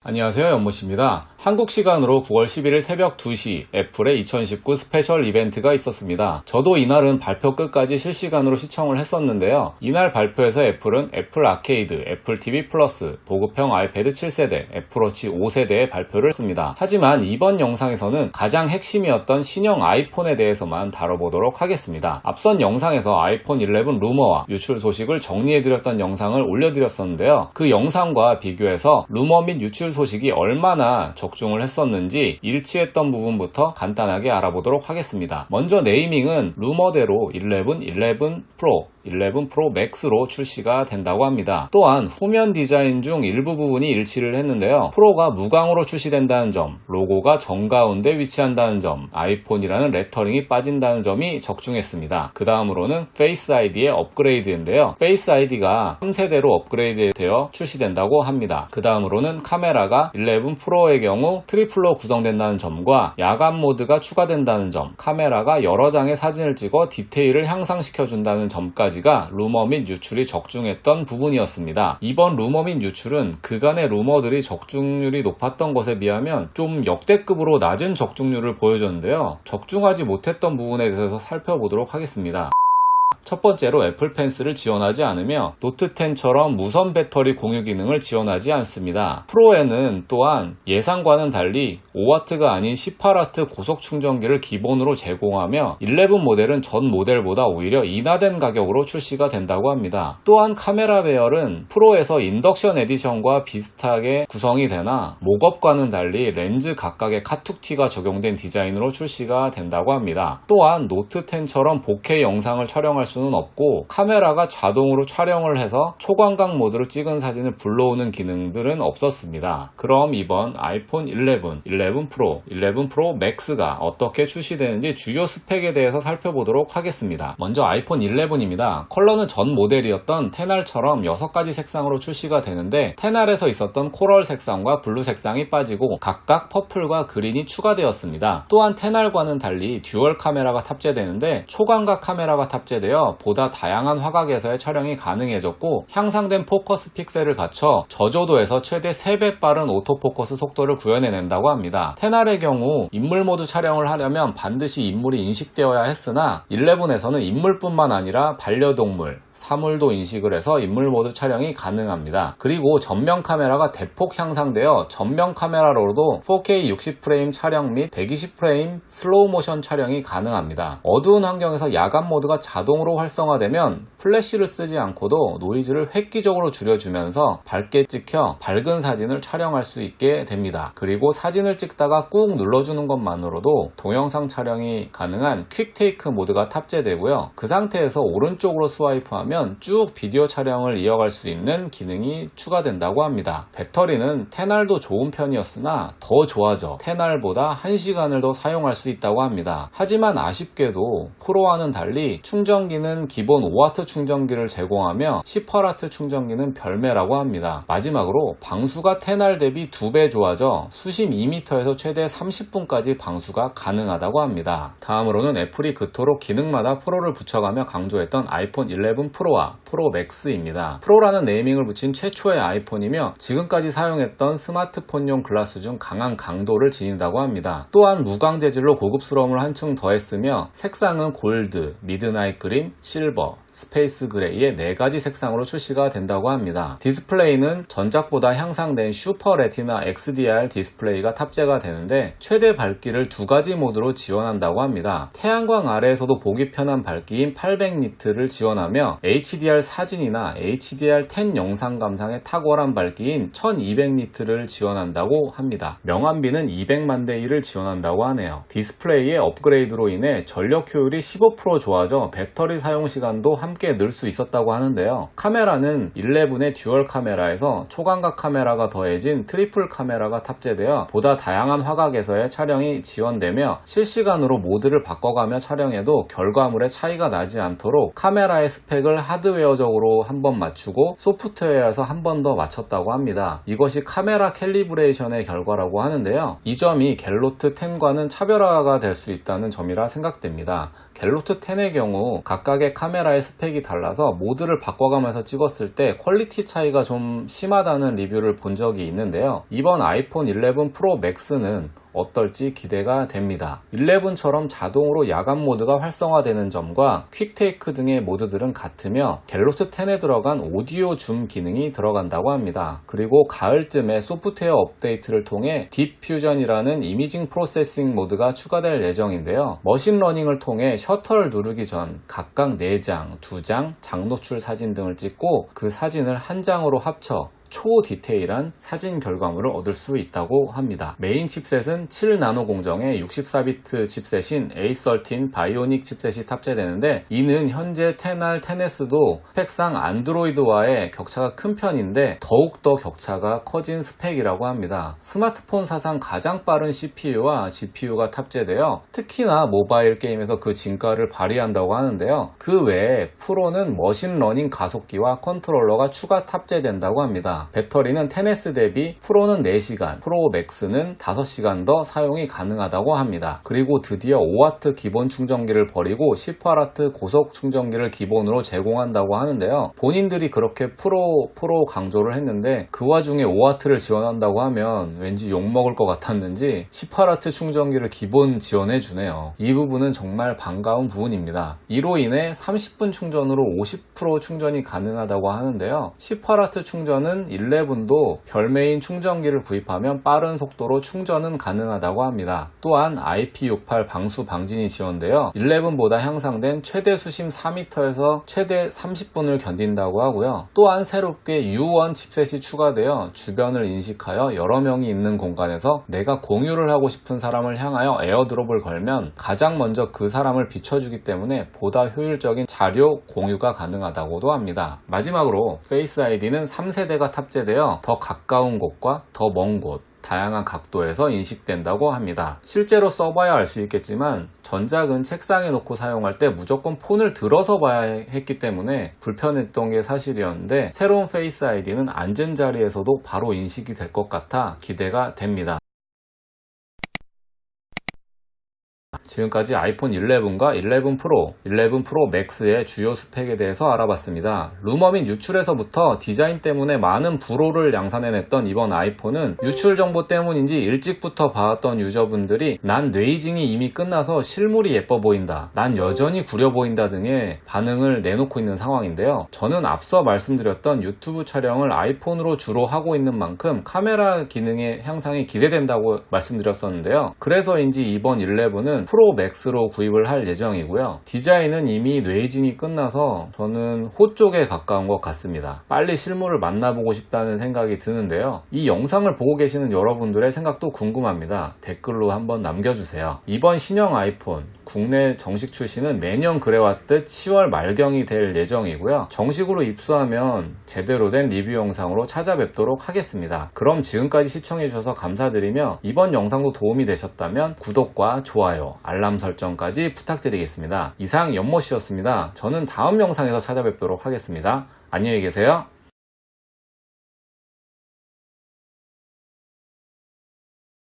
안녕하세요, 연못입니다. 한국 시간으로 9월 11일 새벽 2시 애플의 2019 스페셜 이벤트가 있었습니다. 저도 이날은 발표 끝까지 실시간으로 시청을 했었는데요. 이날 발표에서 애플은 애플 아케이드, 애플 TV 플러스, 보급형 아이패드 7세대, 애플워치 5세대의 발표를 했습니다. 하지만 이번 영상에서는 가장 핵심이었던 신형 아이폰에 대해서만 다뤄보도록 하겠습니다. 앞선 영상에서 아이폰 11 루머와 유출 소식을 정리해드렸던 영상을 올려드렸었는데요. 그 영상과 비교해서 루머 및 유출 소식이 얼마나 적중을 했었는지 일치했던 부분부터 간단하게 알아보도록 하겠습니다. 먼저 네이밍은 루머대로 11 프로, 11 프로 맥스로 출시가 된다고 합니다. 또한 후면 디자인 중 일부 부분이 일치를 했는데요. 프로가 무광으로 출시된다는 점, 로고가 정가운데 위치한다는 점, 아이폰이라는 레터링이 빠진다는 점이 적중했습니다. 그 다음으로는 페이스 아이디의 업그레이드인데요. 페이스 아이디가 3세대로 업그레이드되어 출시된다고 합니다. 그 다음으로는 카메라가 11 프로의 경우 트리플로 구성된다는 점과 야간 모드가 추가된다는 점, 카메라가 여러 장의 사진을 찍어 디테일을 향상시켜준다는 점까지가 루머 및 유출이 적중했던 부분이었습니다. 이번 루머 및 유출은 그간의 루머들이 적중률이 높았던 것에 비하면 좀 역대급으로 낮은 적중률을 보여줬는데요. 적중하지 못했던 부분에 대해서 살펴보도록 하겠습니다. 첫 번째로 애플 펜스를 지원하지 않으며 노트 10처럼 무선 배터리 공유 기능을 지원하지 않습니다. 프로에는 또한 예상과는 달리 5W가 아닌 18W 고속 충전기를 기본으로 제공하며 11 모델은 전 모델보다 오히려 인하된 가격으로 출시가 된다고 합니다. 또한 카메라 배열은 프로에서 인덕션 에디션과 비슷하게 구성이 되나 목업과는 달리 렌즈 각각의 카툭티가 적용된 디자인으로 출시가 된다고 합니다. 또한 노트 10처럼 4K 영상을 촬영할 수는 없고 카메라가 자동으로 촬영을 해서 초광각 모드로 찍은 사진을 불러오는 기능들은 없었습니다. 그럼 이번 아이폰 11 프로, 11 프로 맥스가 어떻게 출시되는지 주요 스펙에 대해서 살펴보도록 하겠습니다. 먼저 아이폰 11입니다. 컬러는 전 모델이었던 10R처럼 6가지 색상으로 출시가 되는데 10R에서 있었던 코럴 색상과 블루 색상이 빠지고 각각 퍼플과 그린이 추가되었습니다. 또한 10R과는 달리 듀얼 카메라가 탑재되는데 초광각 카메라가 탑재되어 보다 다양한 화각에서의 촬영이 가능해졌고 향상된 포커스 픽셀을 갖춰 저조도에서 최대 3배 빠른 오토포커스 속도를 구현해낸다고 합니다. 10R의 경우 인물 모드 촬영을 하려면 반드시 인물이 인식되어야 했으나 11에서는 인물뿐만 아니라 반려동물, 사물도 인식을 해서 인물 모드 촬영이 가능합니다. 그리고 전면 카메라가 대폭 향상되어 전면 카메라로도 4K 60프레임 촬영 및 120프레임 슬로우 모션 촬영이 가능합니다. 어두운 환경에서 야간 모드가 자동으로 활성화되면 플래시를 쓰지 않고도 노이즈를 획기적으로 줄여주면서 밝게 찍혀 밝은 사진을 촬영할 수 있게 됩니다. 그리고 사진을 찍다가 꾹 눌러주는 것만으로도 동영상 촬영이 가능한 퀵테이크 모드가 탑재되고요. 그 상태에서 오른쪽으로 스와이프하면 쭉 비디오 촬영을 이어갈 수 있는 기능이 추가된다고 합니다. 배터리는 10R도 좋은 편이었으나 더 좋아져 10R보다 1시간을 더 사용할 수 있다고 합니다. 하지만 아쉽게도 프로와는 달리 충전기는 기본 5W 충전기를 제공하며 18W 충전기는 별매라고 합니다. 마지막으로 방수가 10R 대비 2배 좋아져 수심 2m에서 최대 30분까지 방수가 가능하다고 합니다. 다음으로는 애플이 그토록 기능마다 프로를 붙여가며 강조했던 아이폰 11 프로와 프로 맥스입니다. 프로라는 네이밍을 붙인 최초의 아이폰이며 지금까지 사용했던 스마트폰용 글라스 중 강한 강도를 지닌다고 합니다. 또한 무광 재질로 고급스러움을 한층 더했으며 색상은 골드, 미드나잇 그린, 실버, 스페이스 그레이의 4가지 색상으로 출시가 된다고 합니다. 디스플레이는 전작보다 향상된 슈퍼 레티나 XDR 디스플레이가 탑재가 되는데 최대 밝기를 2가지 모드로 지원한다고 합니다. 태양광 아래에서도 보기 편한 밝기인 800니트를 지원하며 HDR 사진이나 HDR10 영상 감상에 탁월한 밝기인 1200니트를 지원한다고 합니다. 명암비는 200만 대 1을 지원한다고 하네요. 디스플레이의 업그레이드로 인해 전력 효율이 15% 좋아져 배터리 사용 시간도 함께 늘 수 있었다고 하는데요. 카메라는 11의 듀얼 카메라에서 초광각 카메라가 더해진 트리플 카메라가 탑재되어 보다 다양한 화각에서의 촬영이 지원되며 실시간으로 모드를 바꿔가며 촬영해도 결과물에 차이가 나지 않도록 카메라의 스펙을 하드웨어적으로 한번 맞추고 소프트웨어에서 한 번 더 맞췄다고 합니다. 이것이 카메라 캘리브레이션의 결과라고 하는데요. 이 점이 갤로트 10과는 차별화가 될 수 있다는 점이라 생각됩니다. 갤로트 10의 경우 각각의 카메라의 스펙이 달라서 모드를 바꿔가면서 찍었을 때 퀄리티 차이가 좀 심하다는 리뷰를 본 적이 있는데요. 이번 아이폰 11 프로 맥스는 어떨지 기대가 됩니다. 11처럼 자동으로 야간 모드가 활성화되는 점과 퀵테이크 등의 모드들은 같으며 갤럭시 10에 들어간 오디오 줌 기능이 들어간다고 합니다. 그리고 가을쯤에 소프트웨어 업데이트를 통해 딥퓨전이라는 이미징 프로세싱 모드가 추가될 예정인데요. 머신러닝을 통해 셔터를 누르기 전 각각 4장, 2장, 장노출 사진 등을 찍고 그 사진을 한 장으로 합쳐 초디테일한 사진 결과물을 얻을 수 있다고 합니다. 메인 칩셋은 7나노 공정의 64비트 칩셋인 A13 바이오닉 칩셋이 탑재되는데 이는 현재 10R, 10S도 스펙상 안드로이드와의 격차가 큰 편인데 더욱더 격차가 커진 스펙이라고 합니다. 스마트폰 사상 가장 빠른 CPU와 GPU가 탑재되어 특히나 모바일 게임에서 그 진가를 발휘한다고 하는데요. 그 외에 프로는 머신러닝 가속기와 컨트롤러가 추가 탑재된다고 합니다. 배터리는 10S 대비 프로는 4시간, 프로 맥스는 5시간 더 사용이 가능하다고 합니다. 그리고 드디어 5W 기본 충전기를 버리고 10W 고속 충전기를 기본으로 제공한다고 하는데요. 본인들이 그렇게 프로 강조를 했는데 그 와중에 5W를 지원한다고 하면 왠지 욕먹을 것 같았는지 10W 충전기를 기본 지원해 주네요. 이 부분은 정말 반가운 부분입니다. 이로 인해 30분 충전으로 50% 충전이 가능하다고 하는데요. 10W 충전은 11도 별메인 충전기를 구입하면 빠른 속도로 충전은 가능하다고 합니다. 또한 IP68 방수 방진이 지원되어 11보다 향상된 최대 수심 4m에서 최대 30분을 견딘다고 하고요. 또한 새롭게 U1 칩셋이 추가되어 주변을 인식하여 여러 명이 있는 공간에서 내가 공유를 하고 싶은 사람을 향하여 에어드롭을 걸면 가장 먼저 그 사람을 비춰주기 때문에 보다 효율적인 자료 공유가 가능하다고도 합니다. 마지막으로 페이스 아이디는 3세대가 탑재되어 더 가까운 곳과 더 먼 곳, 다양한 각도에서 인식된다고 합니다. 실제로 써봐야 알 수 있겠지만 전작은 책상에 놓고 사용할 때 무조건 폰을 들어서 봐야 했기 때문에 불편했던 게 사실이었는데 새로운 페이스 아이디는 앉은 자리에서도 바로 인식이 될 것 같아 기대가 됩니다. 지금까지 아이폰 11과 11 프로, 11 프로 맥스의 주요 스펙에 대해서 알아봤습니다. 루머 및 유출에서부터 디자인 때문에 많은 불호를 양산해냈던 이번 아이폰은 유출 정보 때문인지 일찍부터 봐왔던 유저분들이 난 뇌이징이 이미 끝나서 실물이 예뻐 보인다, 난 여전히 구려 보인다 등의 반응을 내놓고 있는 상황인데요. 저는 앞서 말씀드렸던 유튜브 촬영을 아이폰으로 주로 하고 있는 만큼 카메라 기능의 향상이 기대된다고 말씀드렸었는데요. 그래서인지 이번 11은 프로 맥스로 구입을 할 예정이고요. 디자인은 이미 뇌이징이 끝나서 저는 호 쪽에 가까운 것 같습니다. 빨리 실물을 만나보고 싶다는 생각이 드는데요. 이 영상을 보고 계시는 여러분들의 생각도 궁금합니다. 댓글로 한번 남겨주세요. 이번 신형 아이폰 국내 정식 출시는 매년 그래왔듯 10월 말경이 될 예정이고요. 정식으로 입수하면 제대로 된 리뷰 영상으로 찾아뵙도록 하겠습니다. 그럼 지금까지 시청해주셔서 감사드리며 이번 영상도 도움이 되셨다면 구독과 좋아요, 알람 설정까지 부탁드리겠습니다. 이상 연못이었습니다. 저는 다음 영상에서 찾아뵙도록 하겠습니다. 안녕히 계세요.